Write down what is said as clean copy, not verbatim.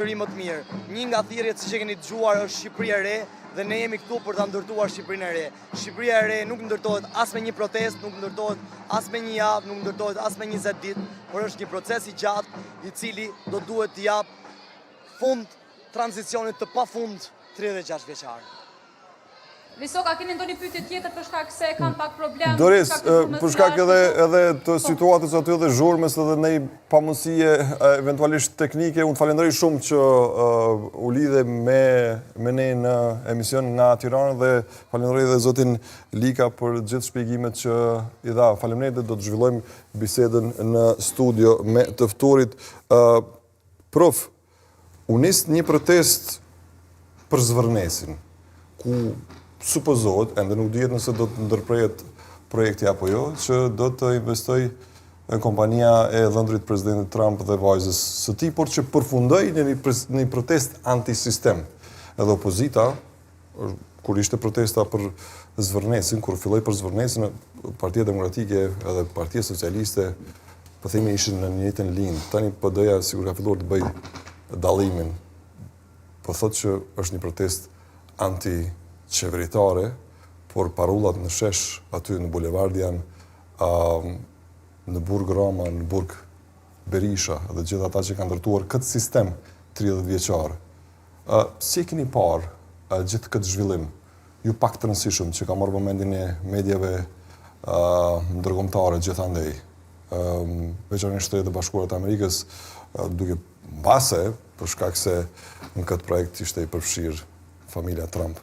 Më të mirë. Një nga thirrjet që keni dëgjuar është Shqipëria e re dhe ne jemi këtu për ta ndërtuar Shqipërinë e re. Shqipëria e re nuk ndërtohet as me një protestë, nuk ndërtohet as me një javë, nuk ndërtohet as me 20 ditë, por është një proces i gjatë i cili do duhet të jap fund tranzicionit të pafund 36 vjeçar. Visoka, keni ndonjë pyetje tjetër për shkak se kam pak problem? Doris, për shkak edhe të situatës aty dhe zhurmës edhe ne pamundësie eventualisht teknike, unë falenderoj shumë që u lidhe me ne në emision nga Tirana dhe falenderoj edhe zotin Lika për gjithë shpjegimet që i dha. Faleminderit, do të zhvillojmë bisedën në studio me të ftuarit. Prof, u nis një protest për Zvërnesin, ku supozohet, ende nuk dihet nëse do të ndërprehet projekti apo jo, që do të investoj kompania e dhëndrit presidentit Trump dhe vajzës së tij, por që përfundoi në një protest antisistem. Edhe opozita, kur ishte protesta për Zvërnesin, kur filloi për Zvërnesin, Partia Demokratike edhe Partia Socialiste, po themi ishin në një njëjtën linjë. Tani PD-ja sigur ka filluar të bëj dallimin. Po thotë që është një protest anti-qeveritare, por parullat në shesh aty në Bulevardian, në Burg Rama, në Burg Berisha dhe gjithë ata që kanë ndërtuar këtë sistem 30 vjeçar. Si e keni parë gjithë këtë zhvillim, ju pak të rëndësishëm që ka marrë vëmendjen e medjave ndërkombëtare gjithandej, veçanërisht Shtetet e Bashkuara të Amerikës, duke mbase për shkak se në këtë projekt ishte i përfshirë familja Trump.